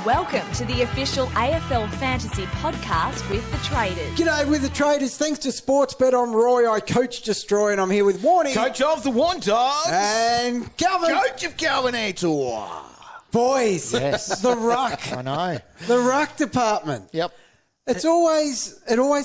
Welcome to the official AFL Fantasy podcast with the Traders. G'day with the Traders. Thanks to Sportsbet, I'm Roy. I coach Destroy, and I'm here with Warnie. Coach of the One Dogs. And Calvin. Coach of Calvinator. Boys, Yes. the ruck. I know. The ruck department. Yep. It always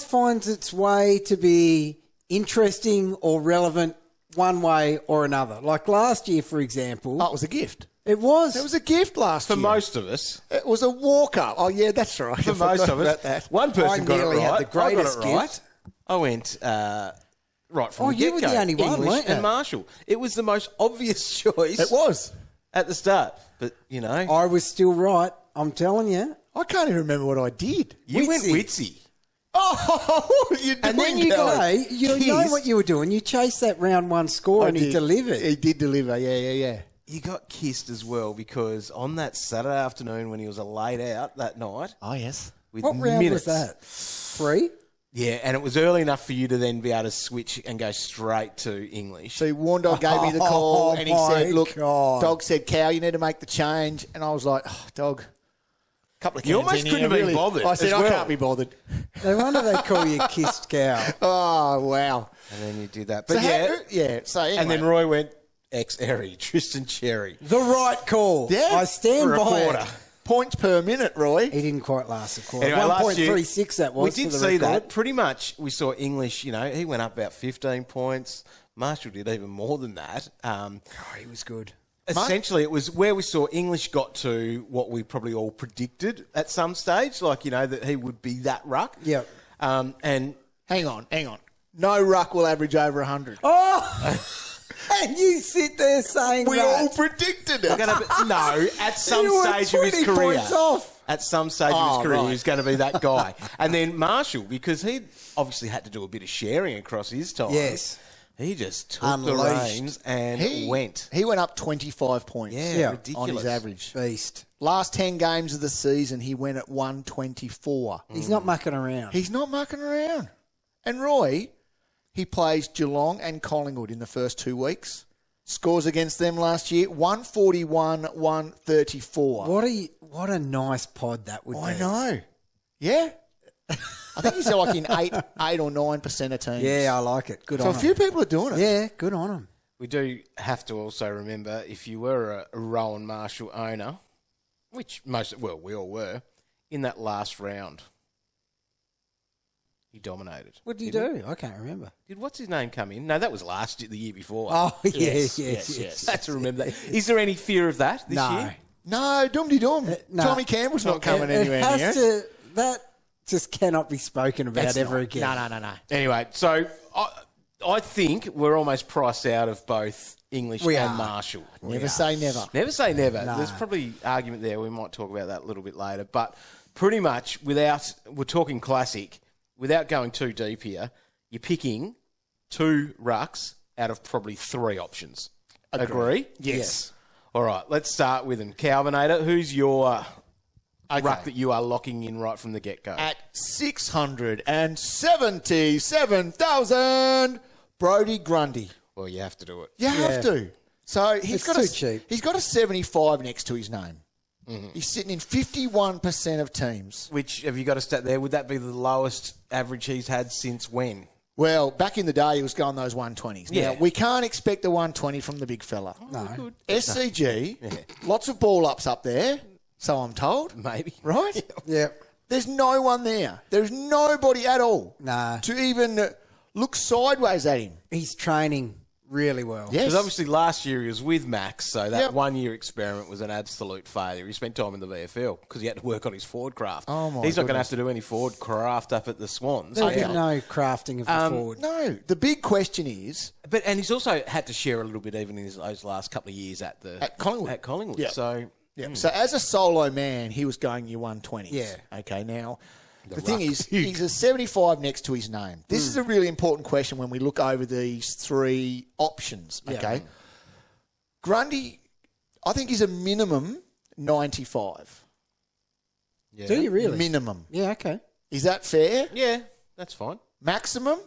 finds its way to be interesting or relevant one way or another. Like last year, for example. Oh, it was a gift. It was. It was a gift last For year. most of us. It was a walker. Oh, yeah, that's right. For most of us. That. One person I got it nearly right. had the greatest I got it right. gift. I went right from the you were get-go. the only one, English weren't you? and Marshall. It was the most obvious choice. It was. At the start. But, you know. I was still right. I'm telling you. I can't even remember what I did. You went Witsy. Witsy. Oh, you And then you know what you were doing. You chased that round one score and he delivered. He did deliver, yeah. You got kissed as well because on that Saturday afternoon when he was laid out that night. Oh, yes. With What round minutes, was that? 3? Yeah, and it was early enough for you to then be able to switch and go straight to English. So Warndog gave me the call and he my said, look, God. Dog said, Cow, you need to make the change. And I was like, oh, Dog, a couple of cans You almost in couldn't here, have been really. bothered I said, as I well. can't be bothered. No wonder they call you Kissed Cow. Oh, wow. And then you did that. So But So anyway. And then Roy went Xerri, Tristan Xerri. The right call. Yeah, I stand for a by quarter. it. Points per minute, Roy. He didn't quite last a quarter. Anyway, last year, 1.36 that was. We did for the see record. that. Pretty much, we saw English, he went up about 15 points. Marshall did even more than that. He was good. Essentially, it was where we saw English got to what we probably all predicted at some stage, that he would be that ruck. Yep. And Hang on. No ruck will average over 100. Oh! And you sit there saying We that. all predicted it. at some You were stage of his 20 career. points off. At some stage of his career, right. he was going to be that guy. And then Marshall, because he obviously had to do a bit of sharing across his time. Yes. He just took Unleashed. the reins and went. He went up 25 points Yeah. ridiculous. on his average. Beast. Last 10 games of the season, he went at 124. He's not mucking around. He's not mucking around. And Roy, he plays Geelong and Collingwood in the first 2 weeks. Scores against them last year, 141, 134. What a nice pod that would be. I know. Yeah. I think he's like in 8 or 9% of teams. Yeah, I like it. Good So on a him. few people are doing it. Yeah, good on him. We do have to also remember, if you were a Rowan Marshall owner, which we all were, in that last round, he dominated. What did you Didn't do? I can't remember. Did what's his name come in? No, that was the year before. Oh, yes. Had to remember that. Is there any fear of that this No. year? No, dum-de-dum. No. Tommy Campbell's not coming It anywhere has near. that just cannot be spoken about That's ever not. again. No. Anyway, so I think we're almost priced out of both English We and are. Marshall. Never say never. Never say never. No. There's probably argument there. We might talk about that a little bit later. But pretty much we're talking classic, without going too deep here, you're picking 2 rucks out of probably 3 options. Agree? Yes. All right, let's start with them. Calvinator, who's your Okay. ruck that you are locking in right from the get-go? At 677,000, Brodie Grundy. Well, you have to do it. You have to. So It's too cheap. He's got a 75 next to his name. Mm-hmm. He's sitting in 51% of teams. Which, have you got a stat there? Would that be the lowest average he's had since when? Well, back in the day, he was going those 120s. Yeah. Now, we can't expect a 120 from the big fella. No. SCG, lots of ball ups up there, so I'm told. Maybe. Right? Yeah. There's no one there. There's nobody at all Nah. to even look sideways at him. He's training really well. Yes. Because obviously last year he was with Max, so that Yep. 1 year experiment was an absolute failure. He spent time in the VFL because he had to work on his forward craft. Oh, my He's not going to goodness. have to do any forward craft up at the Swans. There'll be Okay. no crafting of the forward. No, the big question is, And he's also had to share a little bit even in those last couple of years at Collingwood. Yeah. So so as a solo man, he was going your 120s. Yeah. Okay, now, the thing is, he's a 75 next to his name. This is a really important question when we look over these 3 options, okay? Grundy, I think, is a minimum 95. yeah. Do you really? Minimum. Yeah, okay. Is that fair? Yeah, that's fine. Maximum,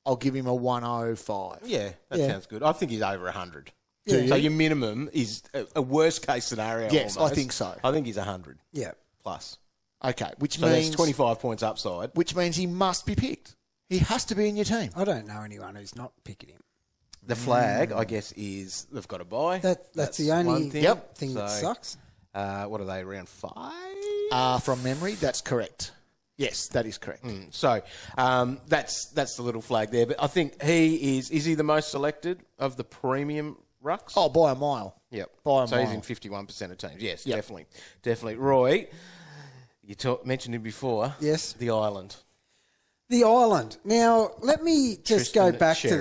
I'll give him a 105. Yeah, that Yeah. sounds good. I think he's over 100. Yeah. So your minimum is a worst case scenario. Yes, almost. I think so. I think he's 100 Yeah. plus. Okay, which So means that's 25 points upside. Which means he must be picked. He has to be in your team. I don't know anyone who's not picking him. The flag, I guess, is they've got to buy. That's the only one thing. thing that sucks. What are they, around 5? From memory, that's correct. Yes, that is correct. So that's the little flag there. But I think is he the most selected of the premium rucks? Oh, by a mile. Yep. By a so mile. he's in 51% of teams. Yes, Yep. definitely. Roy, you mentioned him before. Yes. The island. The island. Now, let me just Tristan go back Xerri. to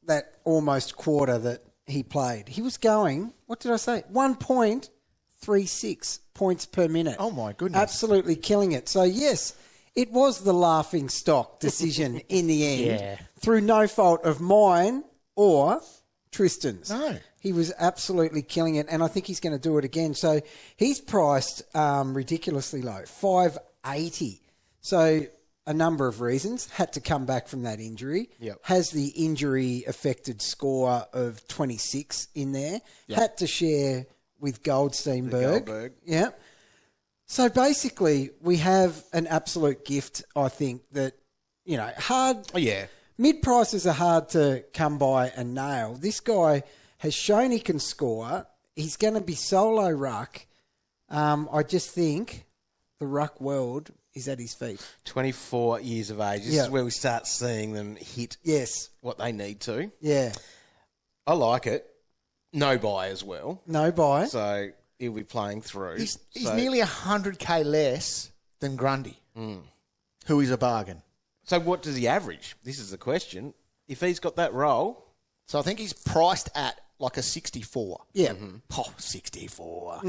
that almost quarter that he played. He was going, what did I say? 1.36 points per minute. Oh, my goodness. Absolutely killing it. So, yes, it was the laughing stock decision in the end through no fault of mine or Tristan's. No. He was absolutely killing it, and I think he's going to do it again. So he's priced ridiculously low, $5.80. So a number of reasons. Had to come back from that injury. Yep. Has the injury-affected score of 26 in there. Yep. Had to share with Goldsteinberg. Yeah. So basically, we have an absolute gift, I think, that, hard... Oh, yeah. Mid-prices are hard to come by and nail. This guy has shown he can score. He's going to be solo ruck. I just think the ruck world is at his feet. 24 years of age. This is where we start seeing them hit what they need to. Yeah. I like it. No buy as well. No buy. So he'll be playing through. He's nearly 100K less than Grundy, who is a bargain. So what does he average? This is the question. If he's got that role... So I think he's priced at like a 64. Yeah. Oh, 64.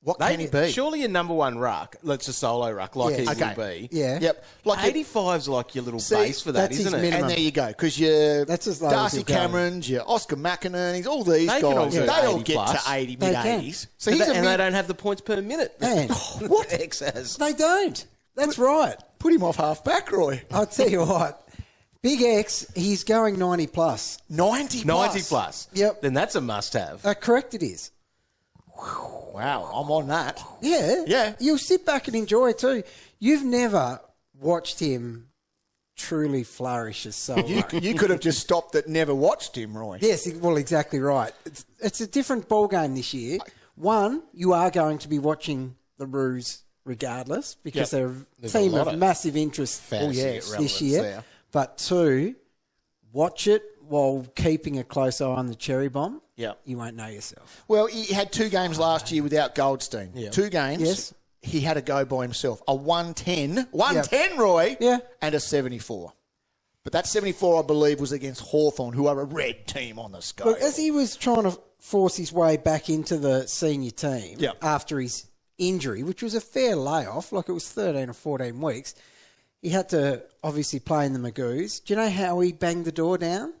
What can he be? Surely your number one ruck, that's a solo ruck, like he will be. Yeah. Yep. Like 85's like your little base for that, that's isn't his it? minimum. And there you go, because your That's as low as Darcy he'll go. Camerons, your Oscar McInerney's, all these They can all guys, do they all 80 get plus. to 80, They can. mid-80s. So he's and they don't have the points per minute. Man, What X has? they don't. That's right. put him off half back, Roy. I'll tell you what. Big X, he's going 90 plus. 90 plus. 90 plus. Yep. Then that's a must-have. Correct it is. Wow, I'm on that. Yeah. Yeah. You'll sit back and enjoy it too. You've never watched him truly flourish as solo. You could have just stopped at never watched him, Roy. Yes, well, exactly right. It's a different ball game this year. One, you are going to be watching the Roos regardless because they're a There's team a lot of of massive interest fantasy this relevance year. there. But two, watch it while keeping a close eye on the cherry bomb. Yeah. You won't know yourself. Well, he had 2 games last year without Goldstein. Yeah. 2 games. Yes. He had to go by himself. A 110, Roy. Yeah. And a 74. But that 74, I believe, was against Hawthorn, who are a red team on the scale. Look, as he was trying to force his way back into the senior team after his injury, which was a fair layoff, like it was 13 or 14 weeks, he had to obviously play in the Magoos. Do you know how he banged the door down?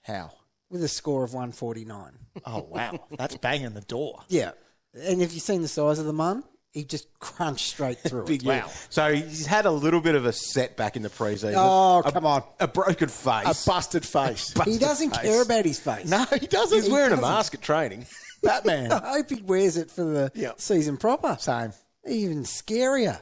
How? With a score of 149. Oh, wow. That's banging the door. Yeah. And have you seen the size of the man? He just crunched straight through Big it. wow. So he's had a little bit of a setback in the preseason. Oh, come on. A broken face. A busted face. He doesn't care about his face. No, he doesn't. He's wearing a mask at training. Batman. I hope he wears it for the season proper. Same. Even scarier.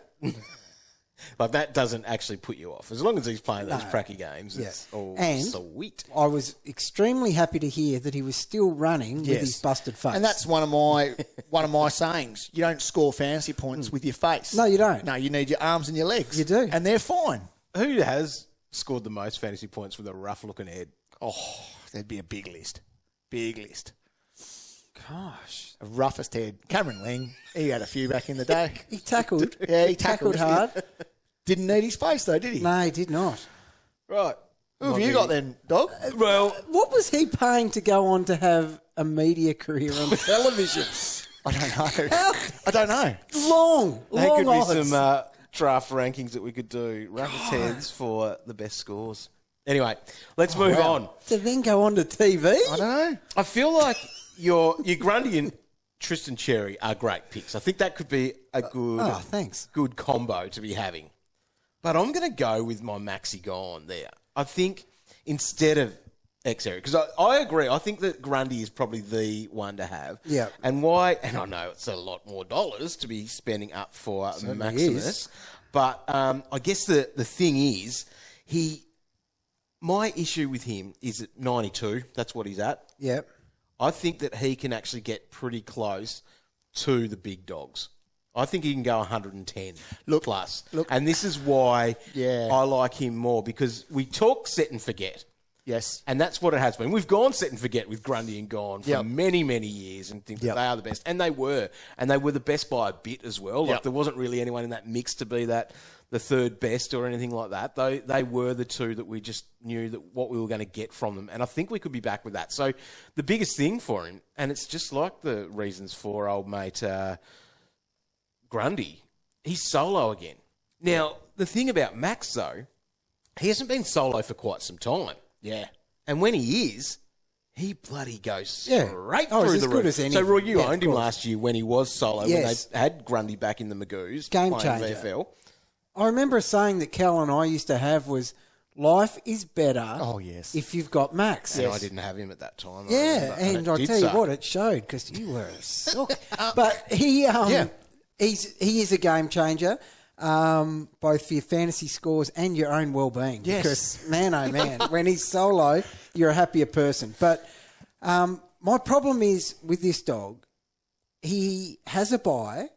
Like, that doesn't actually put you off. As long as he's playing those pracky games, it's all And sweet. I was extremely happy to hear that he was still running with his busted face. And that's one of my sayings. You don't score fantasy points with your face. No, you don't. No, you need your arms and your legs. You do. And they're fine. Who has scored the most fantasy points with a rough-looking head? Oh, there'd be a big list. Big list. Gosh. The roughest head. Cameron Ling. He had a few back in the day. He tackled. Yeah, he tackled hard. Didn't need his face, though, did he? No, he did not. Right. Who have you got then, dog? Well, What was he paying to go on to have a media career on television? I don't know. I don't know. Long there could be odds. some draft rankings that we could do. Runners' heads for the best scores. Anyway, let's move on. To then go on to TV? I don't know. I feel like your Grundy and Tristan Xerri are great picks. I think that could be a Thanks. good combo to be having. But I'm going to go with my Max Gawn there. I think instead of Xerri, because I agree. I think that Grundy is probably the one to have. Yeah. And why? And I know it's a lot more dollars to be spending up for Maximus, is. but I guess the thing is, my issue with him is at 92. That's what he's at. Yep. I think that he can actually get pretty close to the big dogs. I think he can go 110 plus. And this is why I like him more, because we talk set and forget. Yes. And that's what it has been. We've gone set and forget with Grundy and Gawn for many, many years and think that they are the best. And they were. And they were the best by a bit as well. Like there wasn't really anyone in that mix to be the third best or anything like that. They were the two that we just knew that what we were going to get from them. And I think we could be back with that. So the biggest thing for him, and it's just like the reasons for old mate Grundy, he's solo again. Now, the thing about Max, though, he hasn't been solo for quite some time. Yeah. And when he is, he bloody goes straight through he's the as good roof. as any. So, Roy, you Yeah, owned of him course. last year when he was solo, Yes. when they had Grundy back in the Magoos. Game playing changer. VFL. I remember saying that Cal and I used to have was life is better if you've got Max. And I didn't have him at that time. Yeah, and I tell you what, it showed because you were a sook. But he is a game changer, both for your fantasy scores and your own well-being. Yes. Because, man, oh man, when he's solo, you're a happier person. But my problem is with this dog, he has a bye.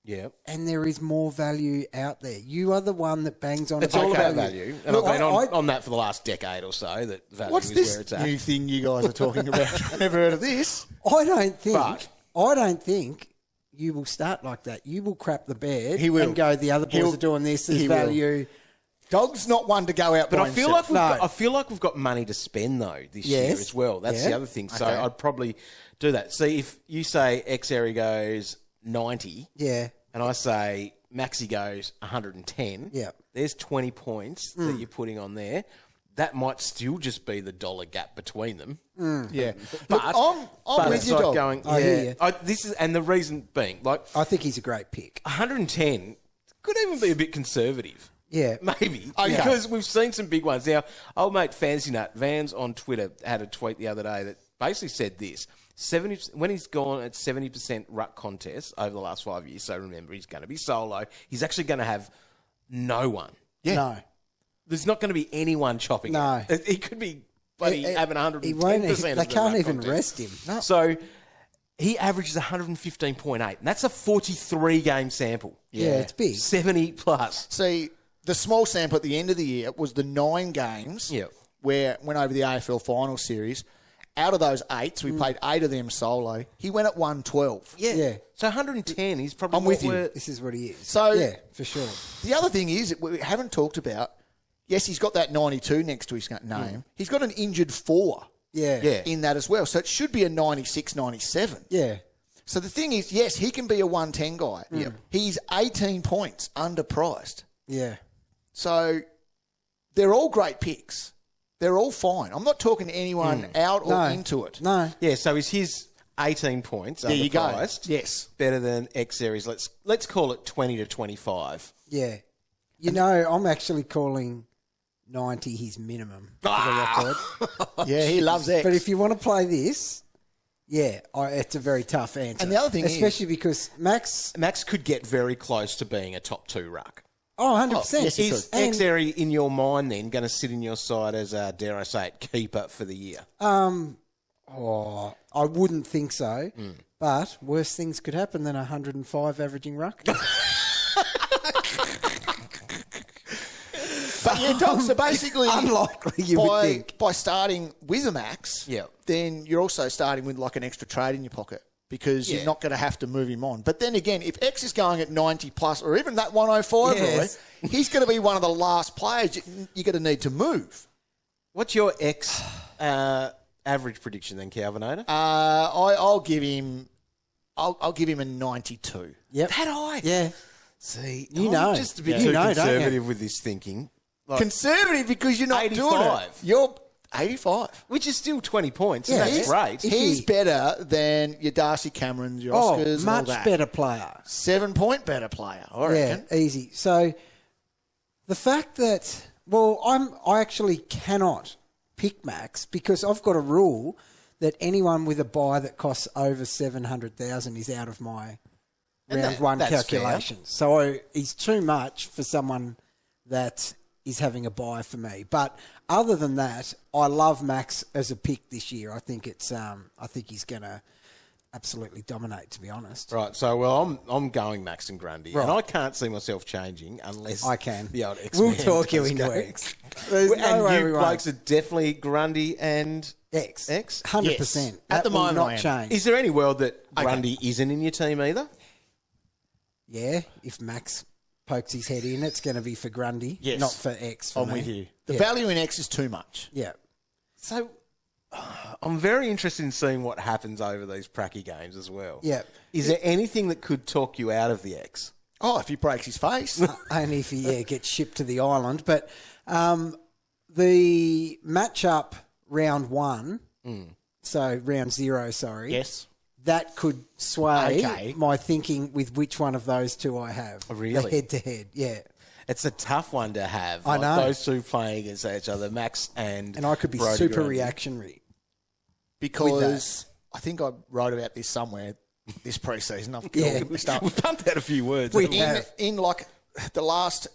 Yeah. And there is more value out there. You are the one that bangs on It's all about value. And I've been on that for the last decade or so, that value What's is this where it's at. new thing you guys are talking about? I've never heard of this. I don't think you will start like that. You will crap the bed and go, the other boys are doing this, there's value. Dog's not one to go out But by I feel like we've got money to spend, though, this year as well. That's the other thing. So I'd probably do that. See, if you say Xerri goes 90, and I say Maxi goes 110, there's 20 points that you're putting on there. That might still just be the dollar gap between them. Yeah. But I'm with you, dog. Going, I hear you. this is, and the reason being, like, I think he's a great pick. 110 could even be a bit conservative. Yeah. Maybe. Okay. Because we've seen some big ones. Now, old mate Fancy Nut, Vans on Twitter, had a tweet the other day that basically said this. When he's gone at 70% ruck contests over the last 5 years, so remember, he's going to be solo. He's actually going to have no one. Yeah. No. There's not going to be anyone chopping No. it. He could be having 110%. He won't, of they the can't ruck even contest. rest him. No. So he averages 115.8, and that's a 43-game sample. Yeah, it's big. 70 plus. See, the small sample at the end of the year was the 9 games where went over the AFL final series. Out of those 8, so we played 8 of them solo, he went at 112. Yeah. So 110, he's probably I'm with you. This is what he is. So yeah, for sure. The other thing is, we haven't talked about, yes, he's got that 92 next to his name. He's got an injured 4 in that as well. So it should be a 96, 97. Yeah. So the thing is, yes, he can be a 110 guy. He's 18 points underpriced. Yeah. So they're all great picks. They're all fine. I'm not talking to anyone out or into it. No. Yeah, so is his 18 points There you go. underpriced Yes. better than Xerri's? Let's call it 20 to 25. Yeah. You know, I'm actually calling 90 his minimum for the record. Yeah, he loves X. But if you want to play this, it's a very tough answer. And the other thing especially because Max... Max could get very close to being a top 2 ruck. Oh, 100%. yes, he Is could. Xerri, in your mind, then, going to sit in your side as, dare I say it, keeper for the year? I wouldn't think so. But worse things could happen than 105 averaging ruck. But yeah, Dom, so basically... Unlikely, you would think. By starting with a Max, then you're also starting with like an extra trade in your pocket because you're not going to have to move him on. But then again, if X is going at 90 plus or even that 105, Yes. Roy, he's going to be one of the last players you're going to need to move. What's your X average prediction then, Calvinator? I'll give him a 92. Yep. That high? Yeah. See, You I'm know. just a bit You too know, don't you? conservative with this thinking. Like, Conservative because you're not doing it. 85. You're 85. which is still 20 points. Yeah, and that's great. He's better than your Darcy Camerons, your Oscars, and all much that. better player. 7-point better player, I reckon. Yeah, easy. So the fact that, I actually cannot pick Max because I've got a rule that anyone with a buy that costs over 700,000 is out of my round one calculations. So he's too much for someone that is having a buy for me. But other than that, I love Max as a pick this year. I think he's going to absolutely dominate, to be honest. Right, so, I'm going Max and Grundy. Right. And I can't see myself changing unless I can. The old X. We'll talk you into X. There's no way we blokes are definitely Grundy and X. 100%. Yes. At the moment, not change. Is there any world that Grundy isn't in your team either? Yeah, if Max pokes his head in, it's going to be for Grundy, not for X. I'm with you. The value in X is too much. Yeah. So I'm very interested in seeing what happens over these pracky games as well. Yeah. Is there anything that could talk you out of the X? Oh, if he breaks his face. Only if he gets shipped to the island. But the matchup round 1, so round 0, sorry. Yes. That could sway my thinking with which one of those two I have. Oh, really? The head-to-head, yeah. It's a tough one to have. I know. Those two playing against each other, Max and I could be Brodie super Grundy. reactionary. Because I think I wrote about this somewhere this pre-season. We've pumped out a few words. In like the last...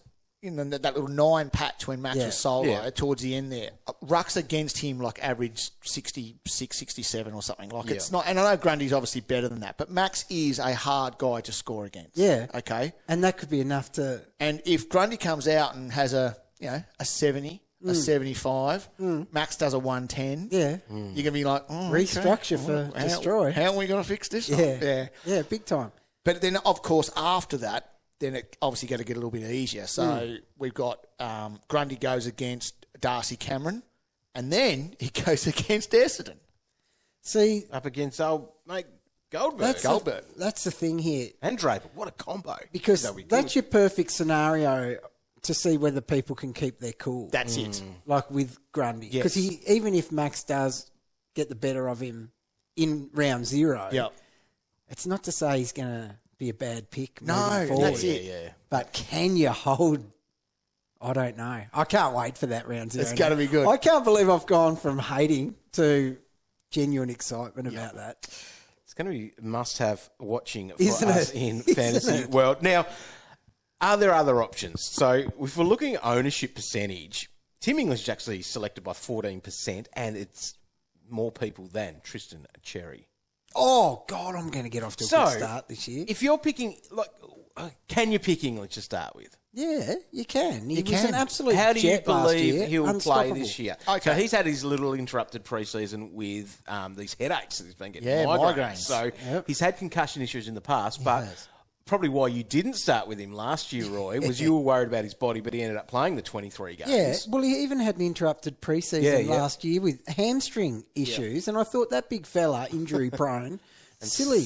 in that little 9 patch when Max was solo towards the end there, rucks against him like average 66, 67 or something. Like it's not, and I know Grundy's obviously better than that, but Max is a hard guy to score against. Yeah. Okay. And that could be enough to... And if Grundy comes out and has a 70, a 75, Max does a 110, Yeah. you're going to be like, restructure for destroy. How are we going to fix this? Yeah, big time. But then, of course, after that, then it obviously got to get a little bit easier. So we've got Grundy goes against Darcy Cameron, and then he goes against Essendon. See, Up against old mate Goldberg. that's the thing here. And Draper. What a combo. Because That'll be that's good. your perfect scenario to see whether people can keep their cool. That's it. Like with Grundy. Yes. Because even if Max does get the better of him in round 0, it's not to say he's going to be a bad pick moving forward. That's it. Yeah. But can you hold... I don't know. I can't wait for that round 0. It's going to be good. I can't believe I've gone from hating to genuine excitement about that. It's going to be must-have watching for Isn't us it? in Isn't fantasy it? world. Now, are there other options? So if we're looking at ownership percentage, Tim English is actually selected by 14%, and it's more people than Tristan Xerri. Oh, God, I'm going to get off to a good start this year. If you're picking, can you pick English to start with? Yeah, you can. He was can. an absolute How do you jet last believe year. he'll play Unstoppable. this year? Okay. So he's had his little interrupted pre-season with these headaches that he's been getting. Yeah, migraines. So he's had concussion issues in the past, but probably why you didn't start with him last year, Roy, was you were worried about his body, but he ended up playing the 23 games. Yeah, well, he even had an interrupted pre-season last year with hamstring issues, and I thought that big fella, injury-prone, silly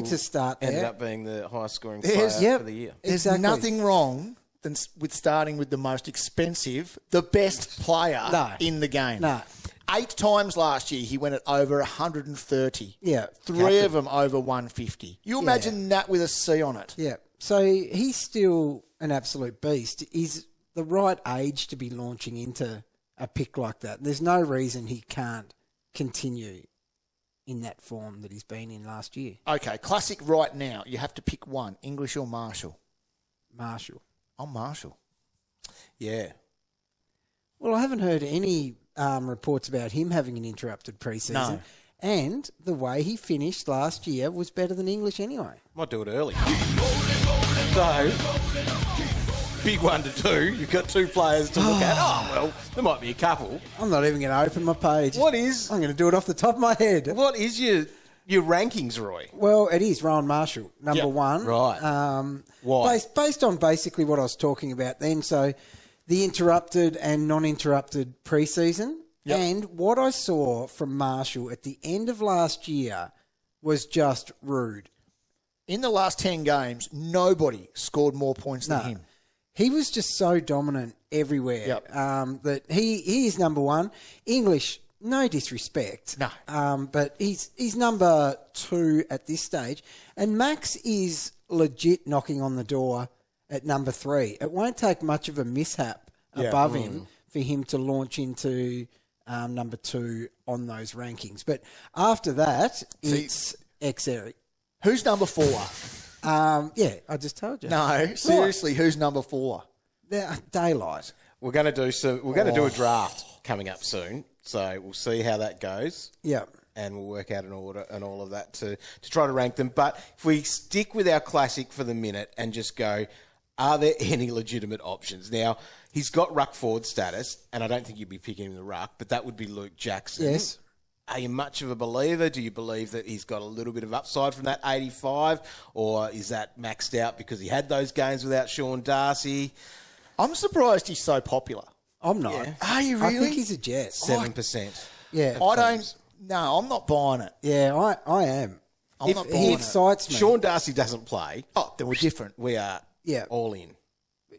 to start there. Ended up being the highest scoring player for the year. There's nothing wrong with starting with the most expensive, the best player in the game. No. 8 times last year, he went at over 130. Yeah. 3 of them over 150. You imagine that with a C on it. Yeah. So he's still an absolute beast. He's the right age to be launching into a pick like that. There's no reason he can't continue in that form that he's been in last year. Okay, classic right now. You have to pick one, English or Marshall. Marshall. I'm Marshall. Yeah. Well, I haven't heard any reports about him having an interrupted pre-season. No. And the way he finished last year was better than English anyway. Might do it early. So, big 1 to 2. You've got 2 players to look at. Oh, well, there might be a couple. I'm not even going to open my page. What is I'm going to do it off the top of my head. What is your rankings, Roy? Well, it is Rowan Marshall, number 1. Right. Why? Based on basically what I was talking about then. So the interrupted and non-interrupted pre-season. Yep. And what I saw from Marshall at the end of last year was just rude. In the last 10 games, nobody scored more points than him. He was just so dominant everywhere that he is number 1. English, no disrespect. No. But he's number 2 at this stage. And Max is legit knocking on the door at number 3. It won't take much of a mishap above him for him to launch into number 2 on those rankings. But after that, it's Xerri. Who's number 4? Yeah, I just told you. No, seriously, who's number 4? Daylight. We're going to do a draft coming up soon, so we'll see how that goes. Yeah. And we'll work out an order and all of that to try to rank them. But if we stick with our classic for the minute and just go, are there any legitimate options? Now, he's got ruck forward status, and I don't think you'd be picking him in the ruck, but that would be Luke Jackson. Yes. Are you much of a believer? Do you believe that he's got a little bit of upside from that 85? Or is that maxed out because he had those games without Sean Darcy? I'm surprised he's so popular. I'm not. Yeah. Are you really? I think he's a Jet. 7%. Yeah. I don't... No, I'm not buying it. Yeah, I am. I'm not buying He it. excites me. Sean Darcy doesn't play. Oh, then we're different. We are all in.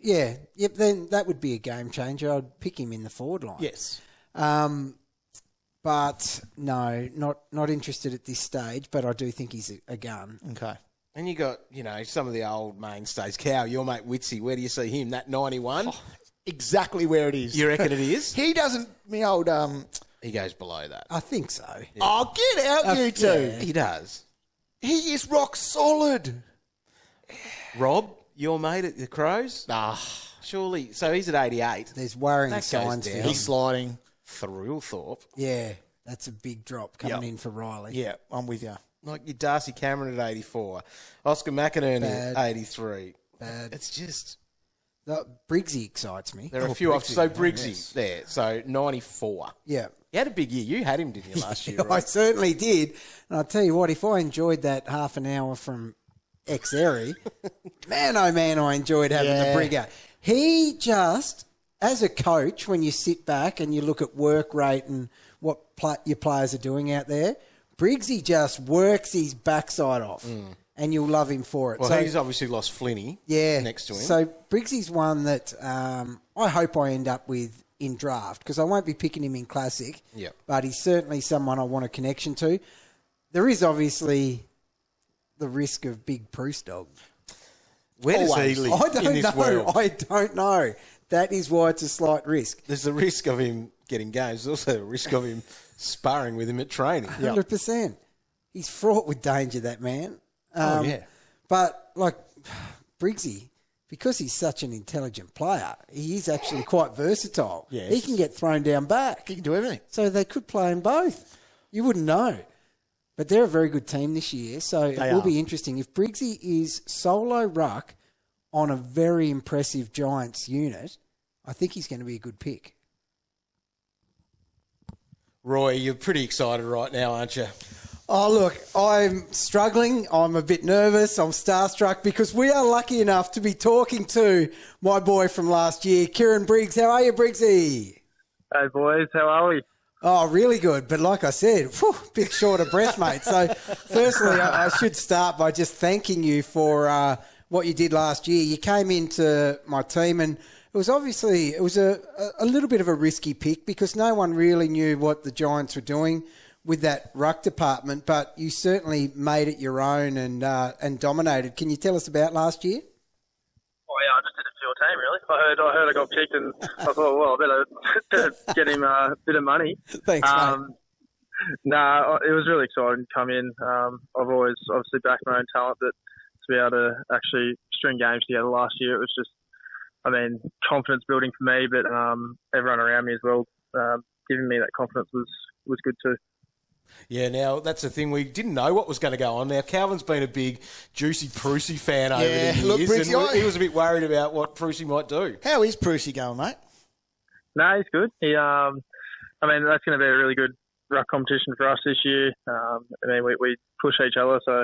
Yeah. Yep, then that would be a game changer. I'd pick him in the forward line. Yes. But no, not interested at this stage, but I do think he's a gun. Okay. And you got, some of the old mainstays. Cow, your mate Witsy, where do you see him? That 91? Oh, exactly where it is. You reckon it is? He doesn't... Me old... He goes below that. I think so. Yeah. Oh, get out, you two. Yeah. He does. He is rock solid. Rob, your mate at the Crows? Surely. So he's at 88. There's worrying That goes signs for down. him. He's sliding. Thrilthorpe. Yeah, that's a big drop coming in for Riley. Yeah, I'm with you. Like your Darcy Cameron at 84. Oscar McInerney at 83. Bad. It's just... Briggsy excites me. There are a few options. So Briggsy there. So 94. Yeah. He had a big year. You had him, didn't you, last year? I Right? certainly did. And I'll tell you what, if I enjoyed that half an hour from Xerri, man, oh man, I enjoyed having the Brigger. He just, as a coach, when you sit back and you look at work rate and what your players are doing out there, Briggsy just works his backside off. And you'll love him for it. Well, so, he's obviously lost Flinny next to him. So Briggsy's one that I hope I end up with in draft because I won't be picking him in Classic. Yep. But he's certainly someone I want a connection to. There is obviously the risk of big Bruce Dog. Where does he live in this world? I don't know. That is why it's a slight risk. There's the risk of him getting games. There's also the risk of him sparring with him at training. 100%. He's fraught with danger, that man. Yeah. But, like, Briggsy, because he's such an intelligent player, he is actually quite versatile. Yes. He can get thrown down back. He can do everything. So they could play him both. You wouldn't know. But they're a very good team this year, so it will be interesting. If Briggsy is solo ruck on a very impressive Giants unit, I think he's going to be a good pick. Roy, you're pretty excited right now, aren't you? Oh, look, I'm struggling. I'm a bit nervous. I'm starstruck because we are lucky enough to be talking to my boy from last year, Kieren Briggs. How are you, Briggsy? Hey, boys. How are we? Oh, really good. But like I said, bit short of breath, mate. So firstly, I should start by just thanking you for what you did last year. You came into my team and it was obviously a little bit of a risky pick because no one really knew what the Giants were doing with that ruck department, but you certainly made it your own and dominated. Can you tell us about last year? Oh yeah, I just did it for your team, really. I heard I got picked, and I thought, well, I better get him a bit of money. Thanks, mate. No, it was really exciting to come in. I've always obviously backed my own talent, but to be able to actually string games together last year, it was just, confidence building for me, but everyone around me as well, giving me that confidence was good too. Yeah, now that's the thing. We didn't know what was going to go on. Now, Calvin's been a big Juicy Prusy fan over the years, look, Briggsy, and he was a bit worried about what Prusy might do. How is Prusy going, mate? No, he's good. He, that's going to be a really good ruck competition for us this year. We push each other, so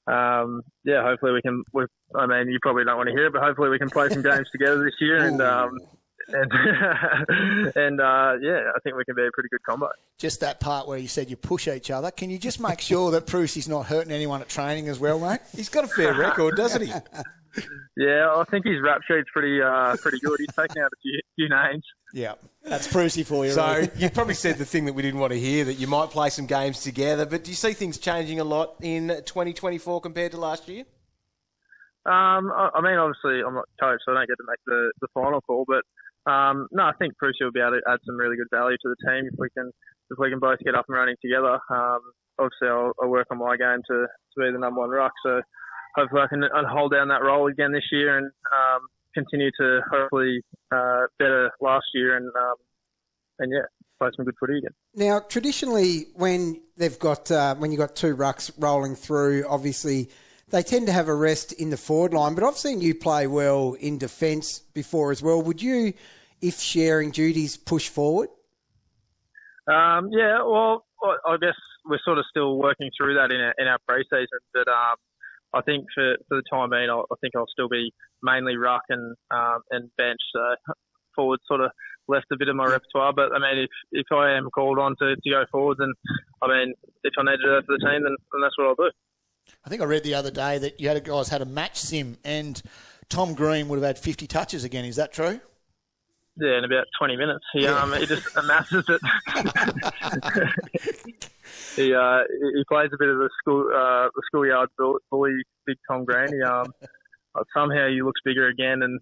hopefully we can. You probably don't want to hear it, but hopefully we can play some games together this year, and I think we can be a pretty good combo. Just that part where you said you push each other. Can you just make sure that Prusy's not hurting anyone at training as well, mate? He's got a fair record, doesn't he? Yeah, I think his rap sheet's pretty good. He's taken out a few names. Yeah, that's Prusy for you. So right? you probably said the thing that we didn't want to hear, that you might play some games together, but do you see things changing a lot in 2024 compared to last year? Obviously I'm not coach, so I don't get to make the final call, but No, I think Bruce will be able to add some really good value to the team if we can both get up and running together. Obviously, I'll work on my game to be the number one ruck. So hopefully I can hold down that role again this year and continue to hopefully better last year and play some good footy again. Now, traditionally, when you've got two rucks rolling through, obviously they tend to have a rest in the forward line. But I've seen you play well in defence before as well. Would you, if sharing duties, push forward? Yeah, well, I guess we're sort of still working through that in our pre-season. But I think for the time being, I think I'll still be mainly ruck and bench. So forward sort of left a bit of my repertoire. But I mean, if I am called on to go forward, then I mean, if I need to do that for the team, then that's what I'll do. I think I read the other day that you guys had a match sim and Tom Green would have had 50 touches again. Is that true? Yeah, in about 20 minutes. He just amasses it. He plays a bit of the schoolyard bully, big Tom Green. Somehow he looks bigger again, and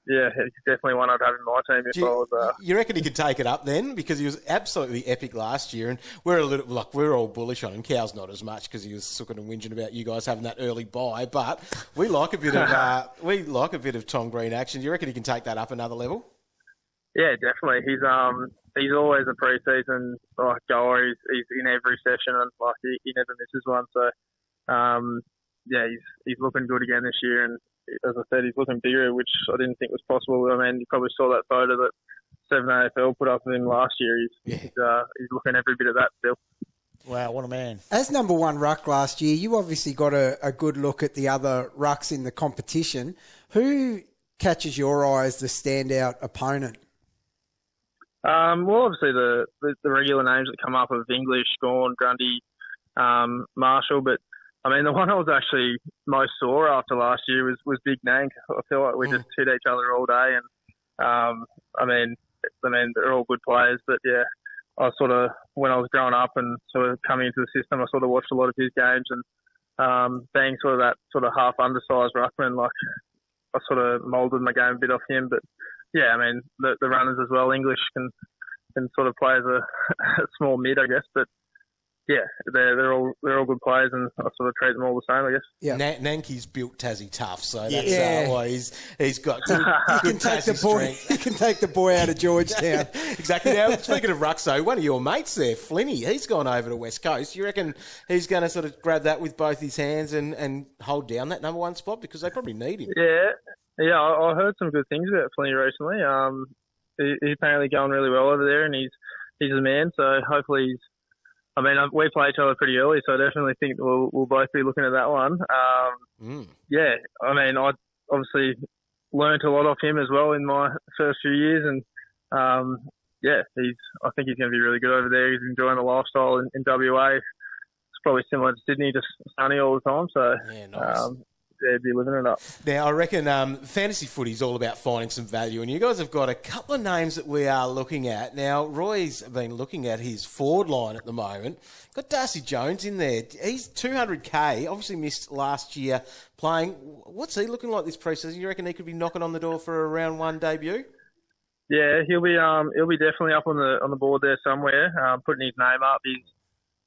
he's definitely one I'd have in my team if I was. You reckon he could take it up then? Because he was absolutely epic last year, and we're all bullish on him. Cow's not as much because he was sort of whinging about you guys having that early bye, but we like a bit of Tom Green action. Do you reckon he can take that up another level? Yeah, definitely. He's always a pre-season goer. He's in every session, and he never misses one. So. He's looking good again this year, and as I said, he's looking bigger, which I didn't think was possible. I mean, you probably saw that photo that 7 AFL put up of him last year. He's looking every bit of that still. Wow, what a man. As number one ruck last year, you obviously got a good look at the other rucks in the competition. Who catches your eye as the standout opponent? Well, obviously the regular names that come up of English, Gawn, Grundy, Marshall, but I mean, the one I was actually most sore after last year was Big Nank. I feel like we just hit each other all day, and I mean, they're all good players, but yeah, I sort of, when I was growing up and sort of coming into the system, I sort of watched a lot of his games, and being sort of that sort of half undersized ruckman, like I sort of moulded my game a bit off him. But yeah, I mean, the runners as well, English can sort of play as a small mid, I guess, but. Yeah, they're all good players, and I sort of treat them all the same, I guess. Yeah, Nanky's built Tassie tough, so that's why he's got good he can take the boy out of Georgetown. Exactly. Now, speaking of rucks, though, one of your mates there, Flinny, he's gone over to West Coast. You reckon he's going to sort of grab that with both his hands and hold down that number one spot, because they probably need him? Yeah. I heard some good things about Flinny recently. He's apparently going really well over there, and he's a man, so hopefully he's. I mean, we play each other pretty early, so I definitely think we'll both be looking at that one. Yeah, I mean, I obviously learnt a lot off him as well in my first few years, and I think he's going to be really good over there. He's enjoying the lifestyle in WA. It's probably similar to Sydney, just sunny all the time. So yeah, nice. Be living it up. Now, I reckon fantasy footy is all about finding some value, and you guys have got a couple of names that we are looking at. Now, Roy's been looking at his forward line at the moment. Got Darcy Jones in there. He's 200K, obviously missed last year playing. What's he looking like this pre-season? You reckon he could be knocking on the door for a round one debut? Yeah, he'll be definitely up on the board there somewhere, putting his name up. He's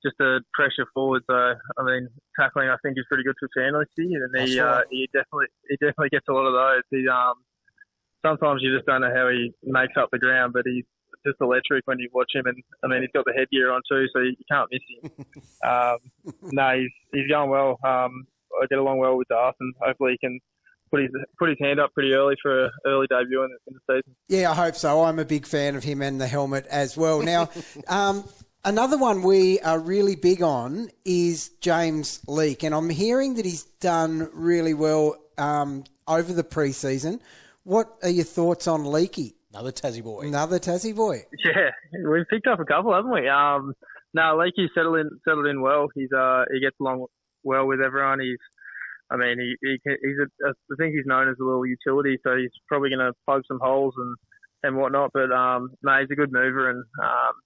just a pressure forward, so I mean, tackling I think is pretty good for Chandler, and he definitely gets a lot of those. He sometimes you just don't know how he makes up the ground, but he's just electric when you watch him, and I mean he's got the headgear on too, so you can't miss him. No, he's going well. I get along well with Darcy, and hopefully he can put his hand up pretty early for an early debut in the season. Yeah, I hope so. I'm a big fan of him and the helmet as well. Now. Another one we are really big on is James Leake, and I'm hearing that he's done really well over the pre-season. What are your thoughts on Leakey? Another Tassie boy. Yeah, we've picked up a couple, haven't we? No, Leakey settled in well. He gets along well with everyone. I think he's known as a little utility, so he's probably going to plug some holes and whatnot, but no, he's a good mover, and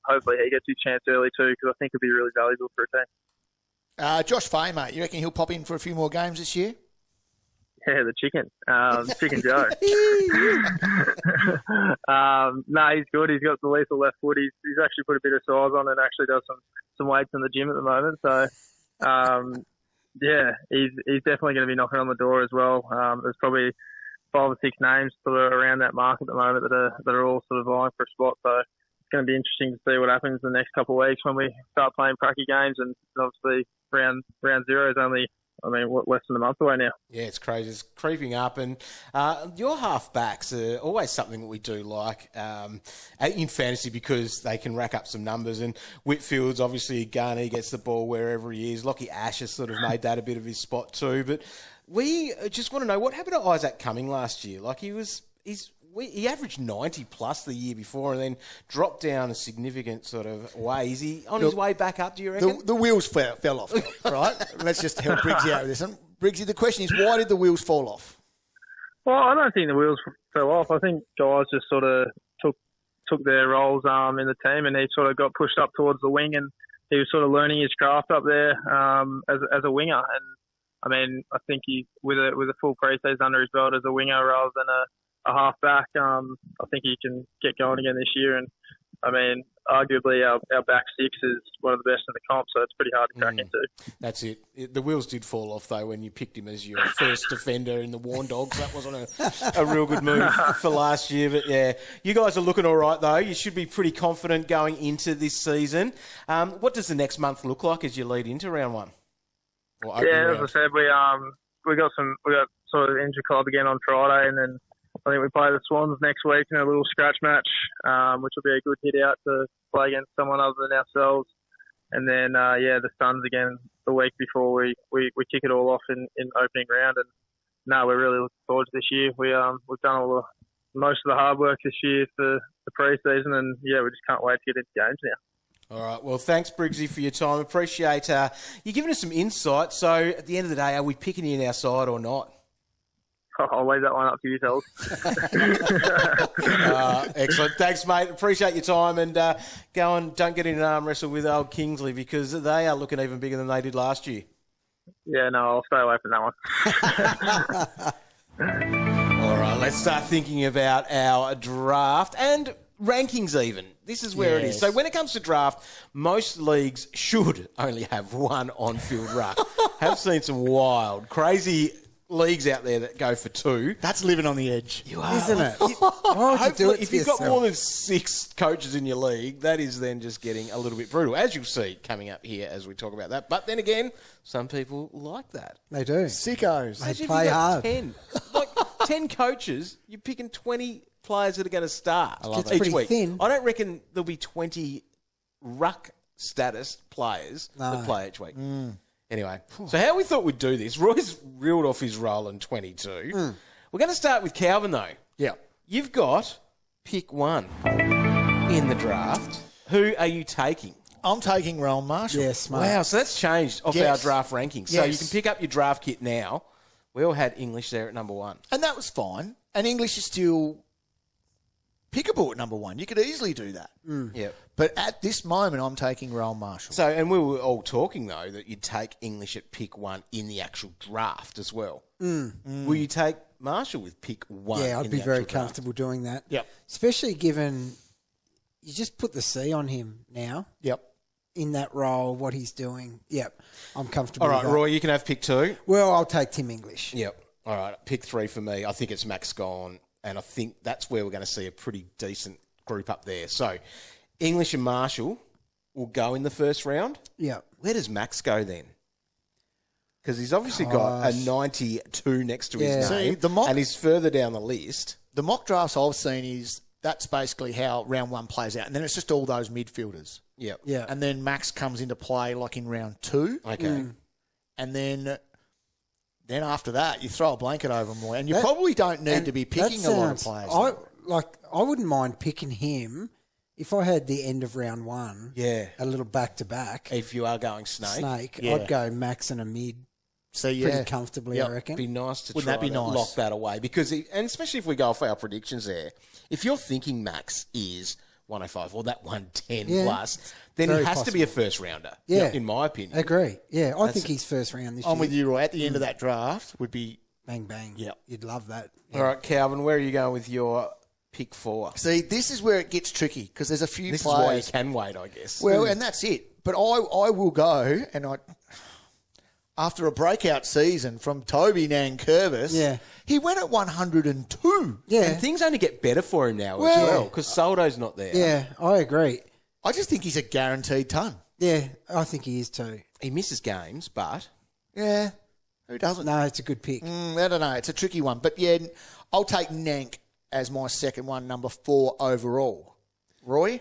hopefully he gets his chance early too, because I think it'll be really valuable for a team. Josh Famer, you reckon he'll pop in for a few more games this year? Yeah, the chicken. Chicken Joe. No, he's good. He's got the lethal left foot. He's actually put a bit of size on and actually does some weights in the gym at the moment. So, yeah, he's definitely going to be knocking on the door as well. There's probably 5 or 6 names sort of around that mark at the moment that are all sort of vying for a spot. So it's going to be interesting to see what happens in the next couple of weeks when we start playing pracky games. And obviously round 0 is only, less than a month away now. Yeah, it's crazy. It's creeping up. And your half-backs are always something that we do like in fantasy because they can rack up some numbers. And Whitfield's obviously a gunner. He gets the ball wherever he is. Lockie Ash has sort of made that a bit of his spot too. But we just want to know, what happened to Isaac Cumming last year? Like he averaged 90 plus the year before and then dropped down a significant sort of way. Is he on his way back up, do you reckon? The wheels fell off, right? Let's just help Briggsy out with this. And Briggsy, the question is, why did the wheels fall off? Well, I don't think the wheels fell off. I think guys just sort of took their roles in the team, and he sort of got pushed up towards the wing, and he was sort of learning his craft up there as a winger. And I think he with a full pre-season under his belt as a winger rather than a half-back, I think he can get going again this year. And, arguably our back six is one of the best in the comp, so it's pretty hard to crack into. That's it. The wheels did fall off, though, when you picked him as your first defender in the Warn Dogs. That wasn't a real good move for last year. But, yeah, you guys are looking all right, though. You should be pretty confident going into this season. What does the next month look like as you lead into round 1? As I said, we got sort of inter-club again on Friday, and then I think we play the Swans next week in a little scratch match, which will be a good hit out to play against someone other than ourselves. And then, the Suns again the week before we kick it all off in opening round. And no, we're really looking forward to this year. We've done most of the hard work this year for the pre-season, and yeah, we just can't wait to get into games now. All right. Well, thanks, Briggsy, for your time. Appreciate you giving us some insight. So, at the end of the day, are we picking you in our side or not? I'll leave that one up to you, fellas. Excellent. Thanks, mate. Appreciate your time. And go on, don't get in an arm wrestle with old Kingsley because they are looking even bigger than they did last year. Yeah, no, I'll stay away from that one. All right, let's start thinking about our draft and rankings even. This is where it is. So when it comes to draft, most leagues should only have one on-field ruck. Have seen some wild, crazy leagues out there that go for 2. That's living on the edge. You are. Isn't it? Hopefully, if you've got more than 6 coaches in your league, that is then just getting a little bit brutal, as you'll see coming up here as we talk about that. But then again, some people like that. They do. Sickos. They play hard. 10 coaches, you're picking 20 players that are going to start It's each pretty week. thin. I don't reckon there'll be 20 ruck status players that play each week. Anyway, so how we thought we'd do this, Roy's reeled off his Rollin 22. We're going to start with Calvin, though. Yeah. You've got pick 1 in the draft. Who are you taking? I'm taking Rowan Marshall. Yes, mate. Wow, so that's changed off our draft rankings. So you can pick up your draft kit now. We all had English there at number 1. And that was fine. And English is still pickable at number 1. You could easily do that. Yep. But at this moment, I'm taking Rowan Marshall. So, and we were all talking, though, that you'd take English at pick 1 in the actual draft as well. Will you take Marshall with pick 1? Yeah, I'd be very comfortable doing that. Yep. Especially given you just put the C on him now. Yep. In that role, what he's doing. Yep. I'm comfortable All right, with that. Roy, you can have pick 2. Well, I'll take Tim English. Yep. All right, pick 3 for me. I think it's Max Gawn, and I think that's where we're going to see a pretty decent group up there. So, English and Marshall will go in the first round. Yeah. Where does Max go then? Because he's obviously got a 92 next to his name, and he's further down the list. The mock drafts I've seen is that's basically how round 1 plays out. And then it's just all those midfielders. Yep. Yeah. And then Max comes into play like in round 2. Okay. And then after that, you throw a blanket over them all. And you probably don't need to be picking a lot of players. I wouldn't mind picking him if I had the end of round 1. Yeah. A little back-to-back. If you are going snake. Yeah. I'd go Max and a mid pretty comfortably, I reckon. It'd be nice to Wouldn't that be nice? Lock that away. Because, and especially if we go off our predictions there, if you're thinking Max is 105 or that 110 plus, then he has to be a first rounder, in my opinion. Agree. Yeah, I think he's first round this year. I'm with you, Roy. At the end of that draft would be Bang, bang. Yep. You'd love that. All right, Calvin, where are you going with your pick 4? See, this is where it gets tricky because there's a few This players. is why you can wait, I guess. Well, and that's it. But I will go, and after a breakout season from Toby Nankervis, he went at 102. Yeah. And things only get better for him now as well because Soldo's not there. Yeah, I agree. I just think he's a guaranteed ton. Yeah, I think he is too. He misses games, but... Yeah, who doesn't? No, it's a good pick. I don't know. It's a tricky one. But, yeah, I'll take Nank as my second one, number 4 overall. Roy?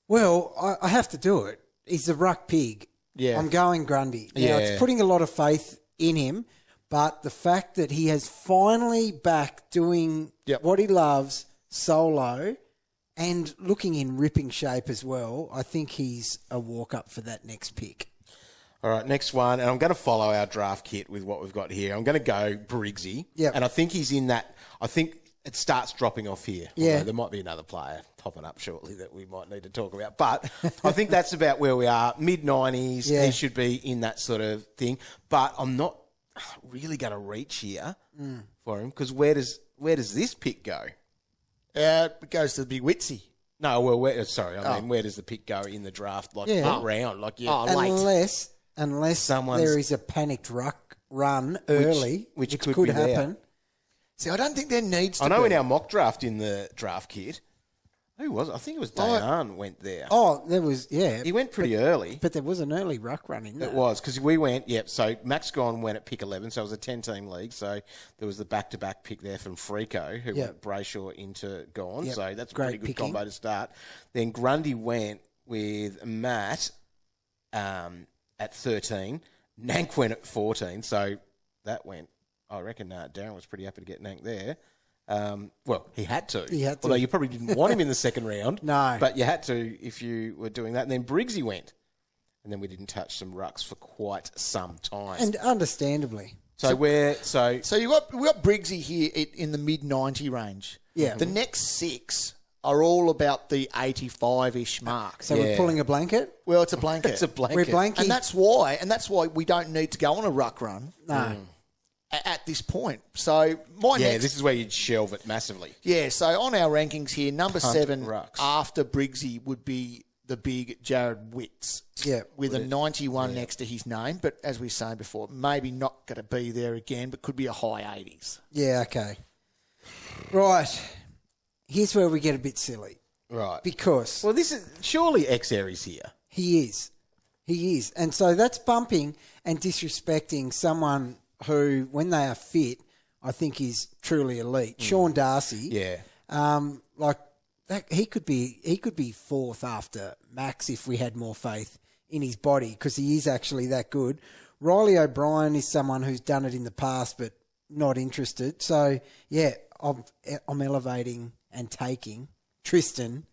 Well, I have to do it. He's the ruck pig. Yeah. I'm going Grundy. Now, Yeah. it's putting a lot of faith in him, but the fact that he has finally back doing what he loves, solo, and looking in ripping shape as well, I think he's a walk-up for that next pick. All right, next one, and I'm going to follow our draft kit with what we've got here. I'm going to go Briggsy, and I think he's in that. I think it starts dropping off here. Yeah, although there might be another player popping up shortly that we might need to talk about, but I think that's about where we are. Mid-90s, he should be in that sort of thing. But I'm not really going to reach here for him because where does this pick go? It goes to the big Witsy. No, well, where does the pick go in the draft? Like round, like late. Unless there is a panicked ruck run early, which could happen. See, I don't think there needs to be. I know in our mock draft in the draft kit, who was it? I think it was Dayan went there. Oh, there was, He went pretty early. But there was an early ruck run in there. It was, because we went, so Max Gawn went at pick 11, so it was a 10-team league, so there was the back-to-back pick there from Frico, who went Brayshaw into Gawn, so that's a pretty good combo to start. Then Grundy went with Matt at 13, Nank went at 14, so that went... I reckon Darren was pretty happy to get Nank there. Well, he had to. Although you probably didn't want him in the second round. No. But you had to if you were doing that. And then Briggsy went. And then we didn't touch some rucks for quite some time. And understandably. So we got Briggsy here in the mid-90 range. Yeah. The next 6 are all about the 85-ish mark. So we're pulling a blanket? Well, it's a blanket. It's a blanket. We're blanking. And that's why we don't need to go on a ruck run. No. At this point. So this is where you'd shelve it massively. Yeah, so on our rankings here, number 7 rucks. after Briggsy would be the big Jared Witts. Yeah. With a 91 next to his name. But as we say before, maybe not going to be there again, but could be a high 80s. Yeah, okay. Right. Here's where we get a bit silly. Right. Because... Well, this is... Surely Xerri's here. He is. And so that's bumping and disrespecting someone who, when they are fit, I think is truly elite. Sean Darcy. Yeah. Like that, he could be fourth after Max if we had more faith in his body because he is actually that good. Riley O'Brien is someone who's done it in the past but not interested. So yeah, I'm elevating and taking Tristan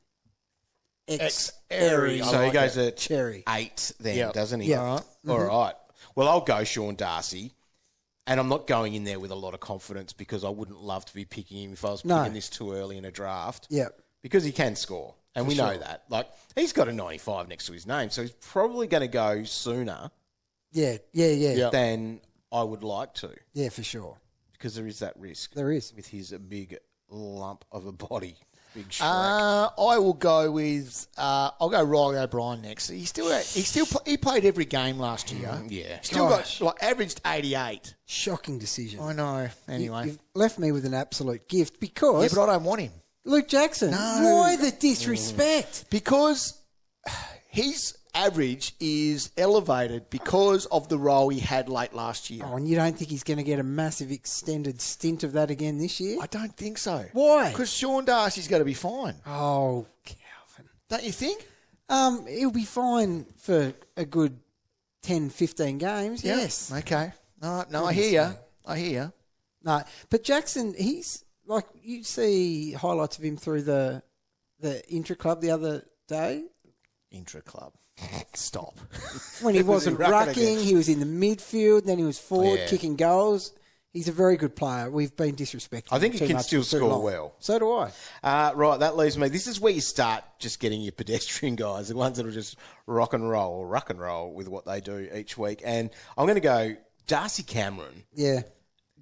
Xerri. So he goes at Cherry 8 then, doesn't he? Yeah. All right. All right. Well, I'll go Sean Darcy. And I'm not going in there with a lot of confidence because I wouldn't love to be picking him if I was picking this too early in a draft. Yeah. Because he can score. And we know that. Like, he's got a 95 next to his name, so he's probably going to go sooner than I would like to. Yeah, for sure. Because there is that risk. There is. With his big lump of a body. Big Shrek. I will go with I'll go Riley O'Brien next. He played every game last year. Yeah. Still got averaged 88. Shocking decision. I know. Anyway, You've left me with an absolute gift because but I don't want him. Luke Jackson. No. Why the disrespect? Because his average is elevated because of the role he had late last year. Oh, and you don't think he's going to get a massive extended stint of that again this year? I don't think so. Why? Because Sean Darcy's going to be fine. Oh, Calvin. Don't you think? He'll be fine for a good 10, 15 games, yes. Okay. No, I hear you. No, but Jackson, he's like, you see highlights of him through the intra-club the other day. Intra-club. Stop. When he wasn't rucking, he was in the midfield, then he was forward kicking goals. He's a very good player. We've been disrespecting him. I think he can still score well. So do I. Right, that leaves me. This is where you start just getting your pedestrian guys, the ones that will just rock and roll with what they do each week. And I'm going to go Darcy Cameron. Yeah.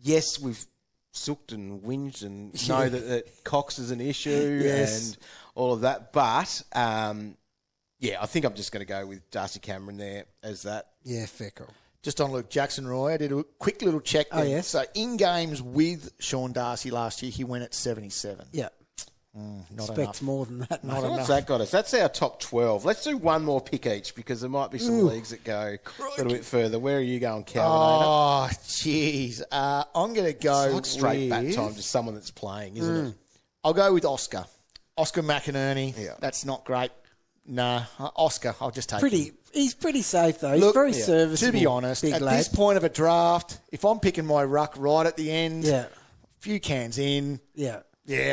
yes, we've sooked and whinged and know that Cox is an issue and all of that. But, I think I'm just going to go with Darcy Cameron there as that. Yeah, fair call. Just on Luke Jackson, Roy, I did a quick little check there. Oh, yes. So in games with Sean Darcy last year, he went at 77. Yeah. Not Expect enough. more than that. Not What's that got us? That's our top 12. Let's do one more pick each because there might be some leagues that go a little bit further. Where are you going, Calvin? Oh, jeez. I'm going to go It's like straight back with... time to someone that's playing, isn't it? I'll go with Oscar. Oscar McInerney. Yeah. That's not great. Nah, Oscar, I'll just take him. He's pretty safe, though. He's very serviceable. To be honest, big at lad. this point of a draft, if I'm picking my ruck right at the end, a few cans in, Yeah.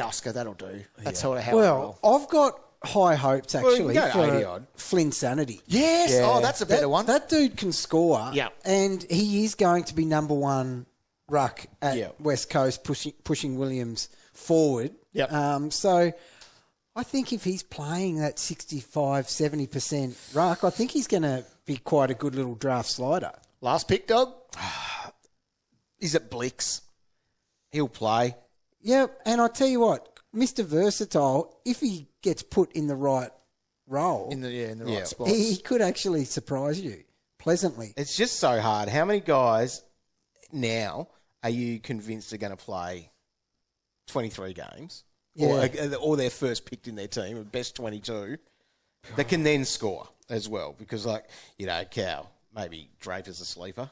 Oscar, that'll do. That's sort of how I Well, roll. I've got high hopes, Well, actually, you can go 80 for odd. Flynn Sanity. Yes, Yeah. that's a better one. That dude can score. Yeah. And he is going to be number one ruck at Yeah. West Coast, pushing Williams forward. Yep. So I think if he's playing that 65, 70% ruck, I think he's going to be quite a good little draft slider. Last pick, dog. Is it Blix? He'll play. Yeah, and I tell you what, Mr. Versatile, if he gets put in the right role, In the Yeah. right spots. he could actually surprise you pleasantly. It's just so hard. How many guys now are you convinced are going to play 23 games? Or they're first picked in their team, best 22, that can then score as well? Because, Cal, maybe Draper's a sleeper.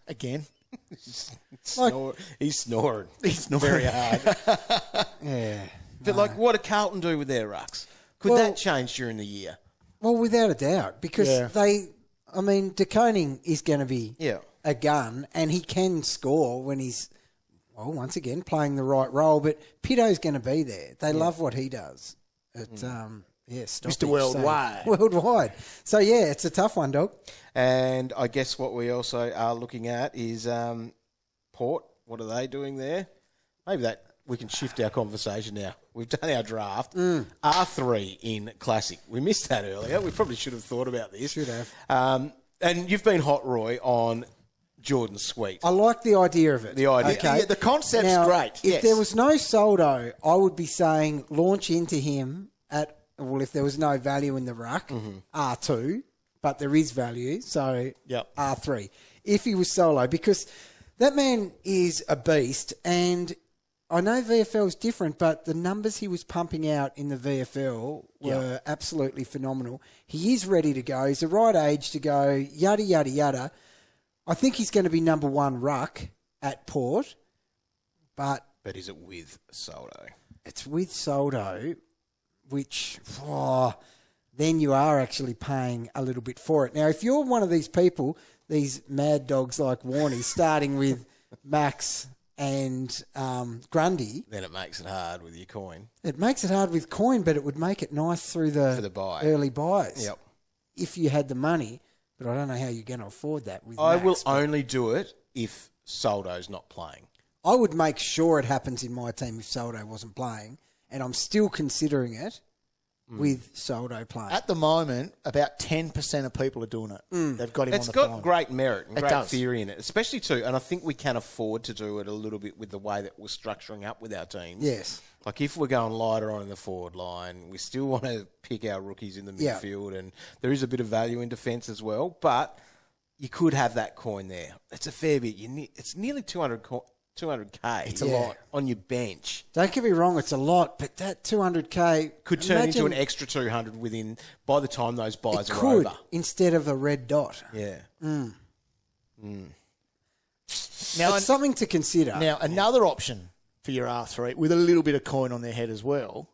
Again. He's snoring. He's not Very hard. Yeah. But, what do Carlton do with their rucks? Could that change during the year? Well, without a doubt, because De Koning is going to be a gun, and he can score when he's, once again, playing the right role. But Pitto's going to be there. They love what he does. Mr. Worldwide. Worldwide. So, it's a tough one, dog. And I guess what we also are looking at is Port. What are they doing there? Maybe that we can shift our conversation now. We've done our draft. R3 in Classic. We missed that earlier. We probably should have thought about this. Should have. And you've been hot, Roy, on Jordon Sweet. I like the idea of it. The idea. Okay. Yeah, the concept's Now, great. If there was no Soldo, I would be saying launch into him if there was no value in the ruck, R2, but there is value, so R3. If he was solo, because that man is a beast, and I know VFL is different, but the numbers he was pumping out in the VFL were absolutely phenomenal. He is ready to go. He's the right age to go, yada, yada, yada. I think he's going to be number one ruck at Port, but is it with Soldo? it's with Soldo, which then you are actually paying a little bit for it. Now, if you're one of these people, these mad dogs like Warnie, starting with Max and Grundy, Then it makes it hard with your coin. it makes it hard with coin, but it would make it nice through For the buy. early buys. Yep. If you had the money, but I don't know how you're going to afford that with I Max, will but only do it if Soldo's not playing. I would make sure it happens in my team if Soldo wasn't playing, and I'm still considering it with Soldo playing. At the moment, about 10% of people are doing it. They've got him It's on the got phone. great merit and It great does. theory in it, especially too, and I think we can afford to do it a little bit with the way that we're structuring up with our teams. Yes. Like if we're going lighter on in the forward line, we still want to pick our rookies in the Yeah. midfield, and there is a bit of value in defence as well, but you could have that coin there. It's a fair bit. It's nearly 200K. It's a lot. On your bench. Don't get me wrong, it's a lot, but that 200K Could turn into imagine an extra 200 by the time those buys it are could over. instead of a red dot. Yeah. Now, It's something to consider. now, another option for your R3 with a little bit of coin on their head as well,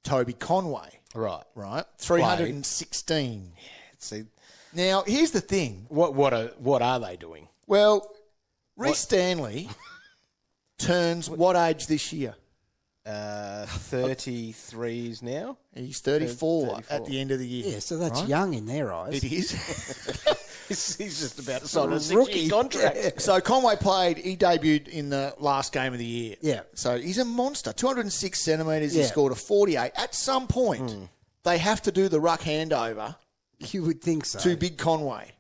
Toby Conway, Right. right? 316. See, Now, here's the thing. what are they doing? Well, Reece Stanley turns what age this year? 33s now. He's 34 at 34. the end of the year. yeah, so that's young in their eyes. It is. He's just about to sign a Rookie. 6-year contract. So Conway he debuted in the last game of the year. Yeah. So he's a monster. 206 centimetres, he Yeah. scored a 48. At some point, they have to do the ruck handover You would think so. to Big Conway.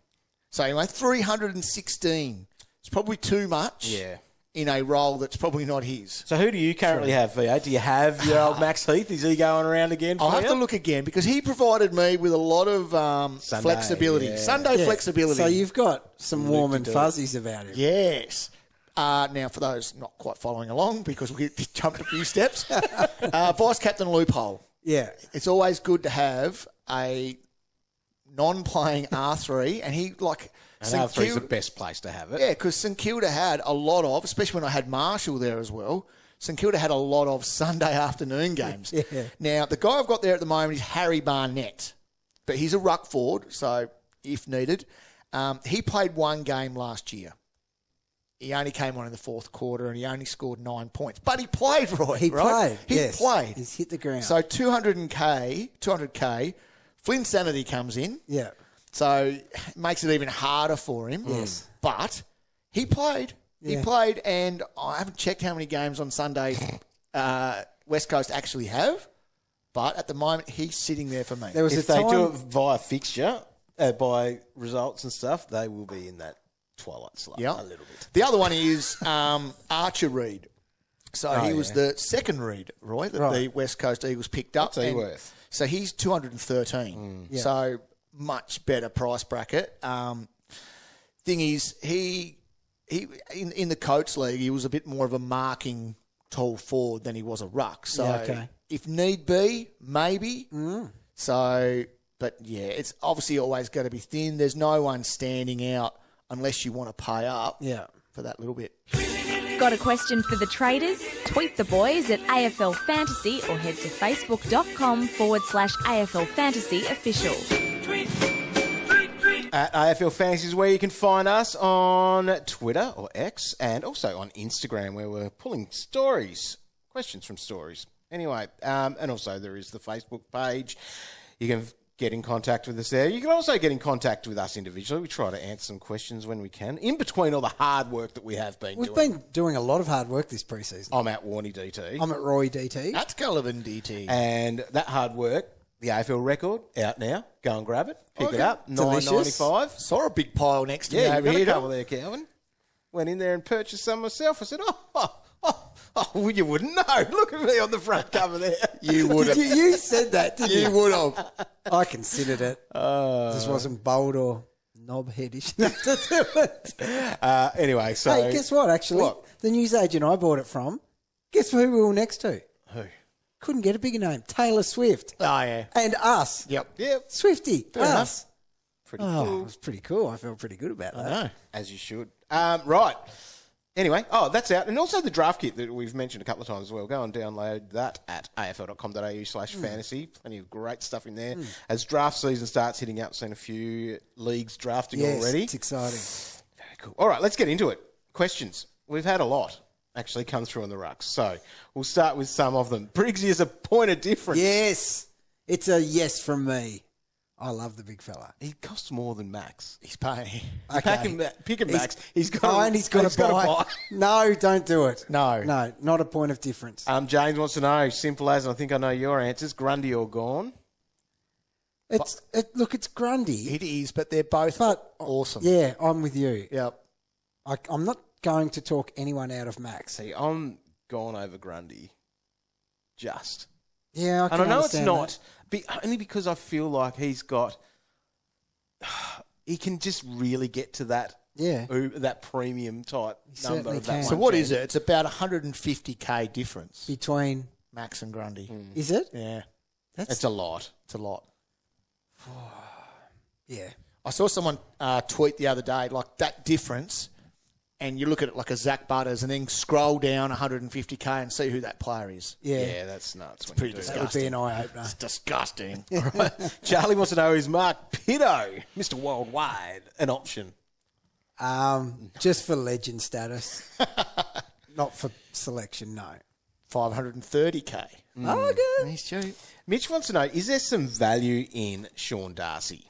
So anyway, 316. It's probably too much. Yeah. in a role that's probably not his. So who do you currently have, VA? Do you have your old Max Heath? Is he going around again for I'll have to look again because he provided me with a lot of flexibility. Yeah. Sunday flexibility. So you've got some warm and fuzzies about him. Yes. Now, for those not quite following along, because we jumped a few steps, vice captain loophole. Yeah. It's always good to have a non-playing R3, and he like. And R3 is the best place to have it. Yeah, because St Kilda had a lot of, especially when I had Marshall there as well, St Kilda had a lot of Sunday afternoon games. Yeah. Now, the guy I've got there at the moment is Harry Barnett, but he's a ruck forward, so if needed. He played one game last year. He only came on in the fourth quarter and he only scored 9 points. But he played, Roy, He right? played, He played. He's hit the ground. So 200K, Flynn Sanity comes in. Yeah. So it makes it even harder for him. Yes. But he played. Yeah. He played, and I haven't checked how many games on Sunday West Coast actually have. But at the moment, he's sitting there for me. There was If a they time... do it via fixture, by results and stuff, they will be in that twilight slump a little bit. The other one is Archer Reed. So he was the second Reed, Roy, that the West Coast Eagles picked up. What's he worth? So he's 213. Yeah. So much better price bracket. Thing is, he in the Coates League, he was a bit more of a marking tall forward than he was a ruck. So if need be, maybe. So, but yeah, it's obviously always got to be thin. There's no one standing out unless you want to pay up for that little bit. Got a question for the traders? Tweet the boys at AFL Fantasy or head to facebook.com/AFL Fantasy official. At AFL Fantasy is where you can find us on Twitter or X and also on Instagram where we're pulling questions from stories. Anyway, and also there is the Facebook page. You can get in contact with us there. You can also get in contact with us individually. We try to answer some questions when we can, in between all the hard work that we have been doing. We've been doing a lot of hard work this pre-season. I'm at Warnie DT. I'm at Roy DT. That's Gullivan DT. And that hard work, the AFL record, out now. Go and grab it. Pick it up. Delicious. $9.95. Saw a big pile next to me Yeah, over you here. got a couple there, Calvin. Went in there and purchased some myself. I said, well, you wouldn't know. Look at me on the front cover there. You would have. You said that, didn't you? You would have. I considered it. Just wasn't bold or knobheadish enough to do it. Anyway, so... Hey, guess what, actually? What? The newsagent I bought it from, guess who we were next to? Who? Couldn't get a bigger name. Taylor Swift. Oh, yeah. And us. Yep. Swifty. Fair us. enough. Pretty Oh, cool. it was pretty cool. I felt pretty good about that. I know. As you should. Right. Anyway, that's out. And also the draft kit that we've mentioned a couple of times as well. Go and download that at afl.com.au/fantasy. Plenty of great stuff in there. As draft season starts hitting up, seen a few leagues drafting Yes, already. it's exciting. Very cool. All right, let's get into it. Questions. We've had a lot actually come through on the rucks. So we'll start with some of them. Briggsy is a point of difference. Yes. It's a yes from me. I love the big fella. He costs more than Max. He's paying. Okay. Pick him, Max. He's got and he's got to buy. No, don't do it. No. No, not a point of difference. James wants to know, simple as, and I think I know your answers, Grundy or Gawn? Look, it's Grundy. It is, but they're both awesome. Yeah, I'm with you. Yep. I'm not going to talk anyone out of Max. See, I'm Gawn over Grundy. Just. Yeah, I can And I know it's understand not, that. only because I feel like he's got... He can just really get to that that premium type number. Of that So what is it? It's about 150K difference between Max and Grundy. Is it? Yeah. It's a lot. It's a lot. Yeah. I saw someone tweet the other day, like that difference, and you look at it like a Zach Butters and then scroll down 150K and see who that player is. Yeah, that's nuts. It's pretty That disgusting. would be an eye-opener. It's disgusting. Charlie wants to know, is Marc Pittonet, Mr. Worldwide, an option? Just for legend status. Not for selection, no. 530K. Oh, good. He's cheap. Mitch wants to know, is there some value in Sean Darcy?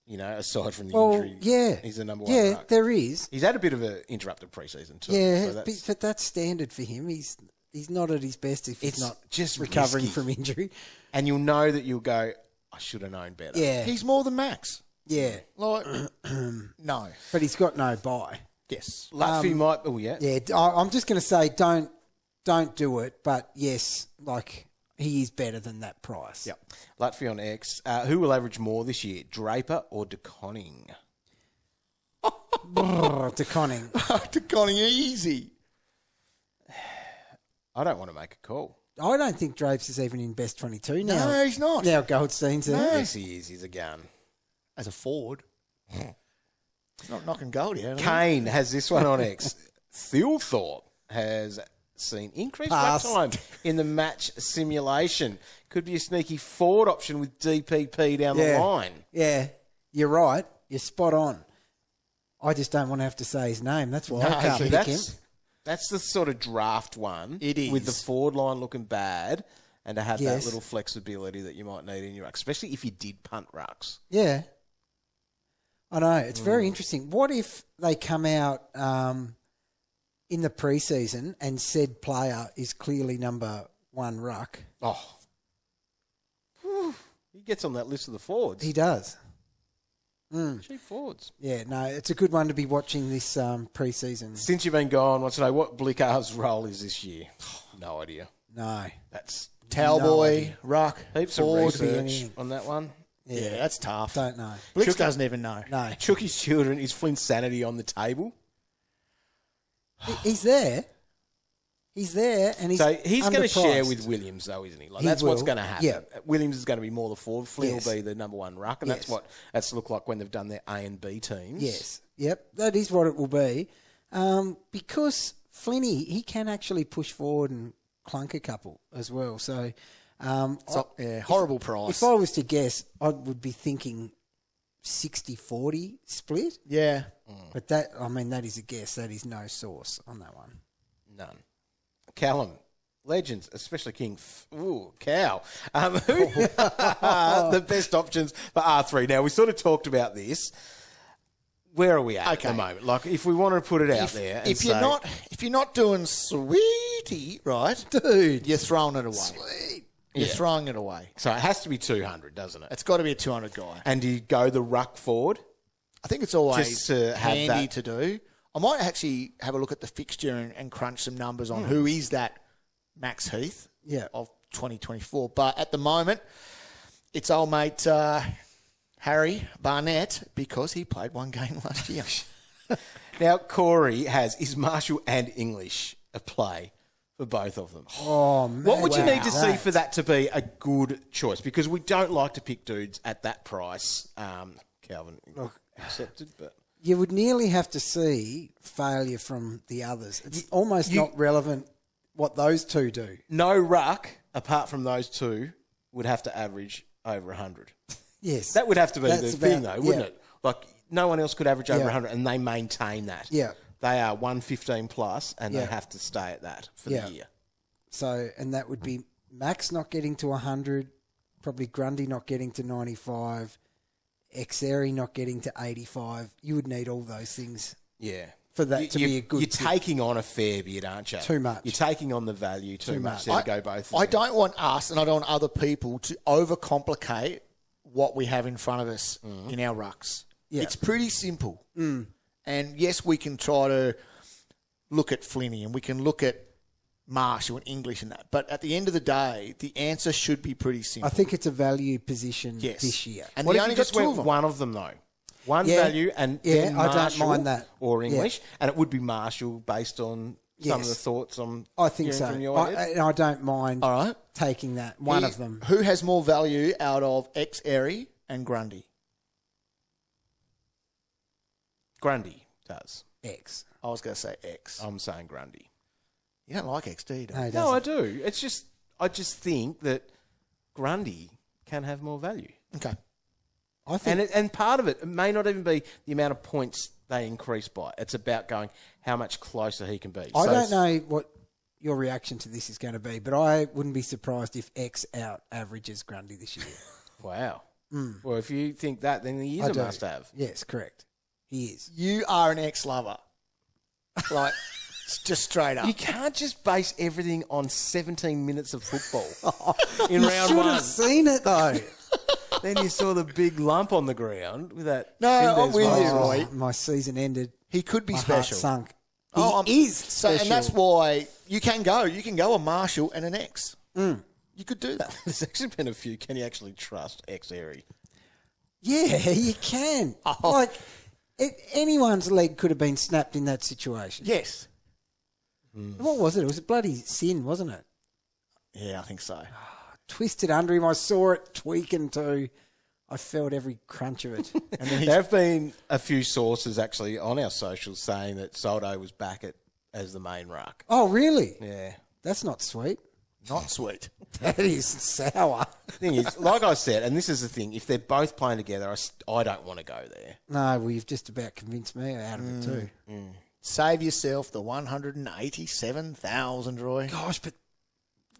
You know, aside from the injury. Yeah. He's the number one. Yeah, ruck. there is. He's had a bit of an interrupted preseason too. Yeah, so that's, but that's standard for him. He's not at his best if he's It's not just recovering risky. from injury. and you'll know that you'll go, I should have known better. Yeah. He's more than Max. Yeah. Like, no. But he's got no buy. Yes. Lutfi might. Oh yeah. Yeah, I'm just going to say don't do it. But yes, like he is better than that price. Yep. Lutfi on X. Who will average more this year, Draper or De Koning? De Koning. De Koning, easy. I don't want to make a call. I don't think Drapes is even in best 22 now. No, he's not. Now Goldstein's there. Yes, he is. He's a gun. As a forward. He's not knocking Goldie out. Kane has this one on X. Thilthorpe has seen increased ruck time in the match simulation. Could be a sneaky forward option with DPP down the line. Yeah, you're right. You're spot on. I just don't want to have to say his name. That's why I can't pick him. That's the sort of draft one. It is. With the forward line looking bad and to have that little flexibility that you might need in your ruck, especially if you did punt rucks. Yeah. I know. It's very interesting. What if they come out in the preseason and said player is clearly number 1 ruck? Oh. He gets on that list of the forwards. He does. Cheap forwards. Yeah, no, it's a good one to be watching this preseason. Since you've been gone, what's today? What Blickar's role is this year? No idea. No. That's Towboy, ruck, heaps of forward. research on that one. Yeah, that's tough. Don't know. Blix doesn't even know. No. Chucky's children, is Flynn's sanity on the table? He's there. He's there, and he's he's going to share underpriced. with Williams, though, isn't he? Like, He that's what's will. going to happen. Yeah. Williams is going to be more the forward. Flynn Yes. will be the number 1 ruck, and that's what that's looked like when they've done their A and B teams. Yes. Yep. That is what it will be. Because Flinny, he can actually push forward and clunk a couple as well. So, horrible price. If I was to guess, I would be thinking 60-40 split. Yeah. But that is a guess. That is no source on that one. None. Callum. Legends, especially King. Ooh, cow. The best options for R3. Now, we sort of talked about this. Where are we at the moment? Like, if we want to put it out there, and if you're not doing sweetie, right, Dude, you're throwing it away. sweet. You're throwing it away. So it has to be 200, doesn't it? It's got to be a 200 guy. And do you go the ruck forward? I think it's always Just to have handy that. to do. I might actually have a look at the fixture and crunch some numbers on who is that Max Heath of 2024. But at the moment, it's old mate Harry Barnett because he played one game last year. Now, Corey is Marshall and English a play for both of them. Oh, man. What would you need to see That. for that to be a good choice? Because we don't like to pick dudes at that price. Calvin accepted, but You would nearly have to see failure from the others. It's almost not relevant what those two do. no ruck apart from those two would have to average over 100. Yes. That would have to be That's the thing, about- though, wouldn't yeah. it? Like, no one else could average over Yeah. 100, and they maintain that. Yeah. They are 115 plus, and Yeah. they have to stay at that for Yeah. the year. So, and that would be Max not getting to 100, probably Grundy not getting to 95, Xerri not getting to 85. You would need all those things Yeah. for that to be a good You're pick. taking on a fair bit, aren't you? Too much. You're taking on the value too much. much. There to go both. I don't want us and I don't want other people to overcomplicate what we have in front of us in our rucks. Yeah. It's pretty simple. And yes, we can try to look at Flinny and we can look at Marshall and English and that. But at the end of the day, the answer should be pretty simple. I think it's a value position Yes. this year. And What they if only you got just two went of them. one of them, though? One Yeah. value and Yeah, then I don't Marshall mind that. or Yeah. English, and it would be Marshall based on some of Yes. the thoughts on. I think hearing so. From your head. I don't mind All right. taking that, one of them. Who has more value out of Xerri and Grundy? Grundy does. X. I was going to say X. I'm saying Grundy. You don't like X, do you? No, he No, I doesn't. do. It's just I just think that Grundy can have more value, Okay. I think and part of it may not even be the amount of points they increase by. It's about going how much closer he can be. I So don't know what your reaction to this is going to be, but I wouldn't be surprised if X out averages Grundy this year. Wow. Well, if you think that, then he is I a do. must-have. Yes, correct. He is. You are an X lover. Like, just straight up. You can't just base everything on 17 minutes of football in You round should one. have seen it though. Then you saw the big lump on the ground with that. No, I'm with you, Moses. Roy. My season ended. He could be My special. heart sunk. He is special. And that's why you can go. You can go a Marshall and an X. You could do that. There's actually been a few. Can you actually trust Xerri? Yeah, you can. Like, anyone's leg could have been snapped in that situation. Yes. What was it? It was a bloody sin, wasn't it? Yeah, I think so. Twisted under him. I saw it tweaking too. I felt every crunch of it. And then There have been a few sources actually on our socials saying that Soldo was back as the main ruck. Oh, really? Yeah. That's not sweet. not sweet. That is sour. Thing is, like I said, and this is the thing, if they're both playing together, I don't want to go there. No, well, you've just about convinced me out of it too. Save yourself the 187,000, Roy. Gosh, but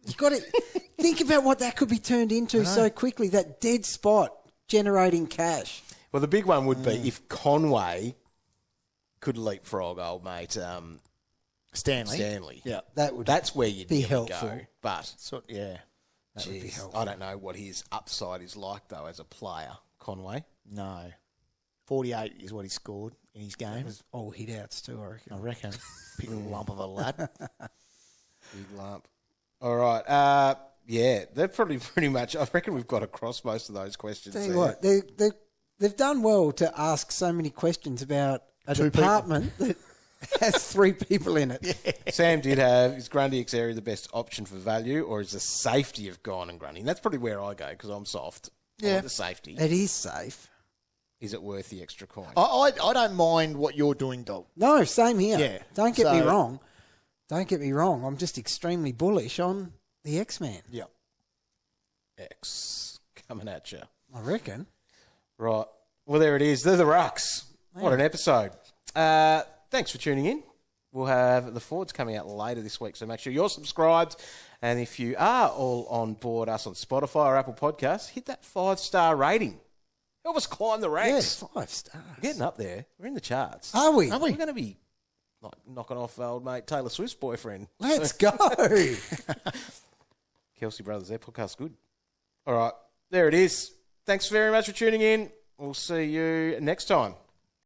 you got to think about what that could be turned into so quickly. That dead spot generating cash. Well, the big one would be if Conway could leapfrog old mate Stanley. Yeah. That's where you'd be really helpful. go. But So, yeah. That would be geez, helpful. I don't know what his upside is like though as a player, Conway. No. 48 is what he scored in his games. All hit outs too, I reckon. I reckon. Big lump of a lad. Big lump. All right. Yeah, they're probably pretty much. I reckon we've got across most of those questions. Tell you there. what, they've done well to ask so many questions about a Two department that has 3 people in it. Sam did have, is Grundy Xerri the best option for value, or is the safety of Gawn and Grundy? And that's probably where I go because I'm soft. I want the safety. It is safe. Is it worth the extra coin? I don't mind what you're doing, Dog. No, same here. Yeah. Don't get me So- wrong. Don't get me wrong. I'm just extremely bullish on the X-Man. Yeah. X coming at you. I reckon. Right. Well, there it is. They're the rucks. What an episode. Thanks for tuning in. We'll have the Fords coming out later this week, so make sure you're subscribed. And if you are all on board us on Spotify or Apple Podcasts, hit that 5-star rating. Help us climb the ranks. Yes, 5 stars. We're getting up there. We're in the charts. Are we? We're going to be like knocking off old mate Taylor Swift's boyfriend. Let's go. Kelsey Brothers, their podcast's good. All right. There it is. Thanks very much for tuning in. We'll see you next time.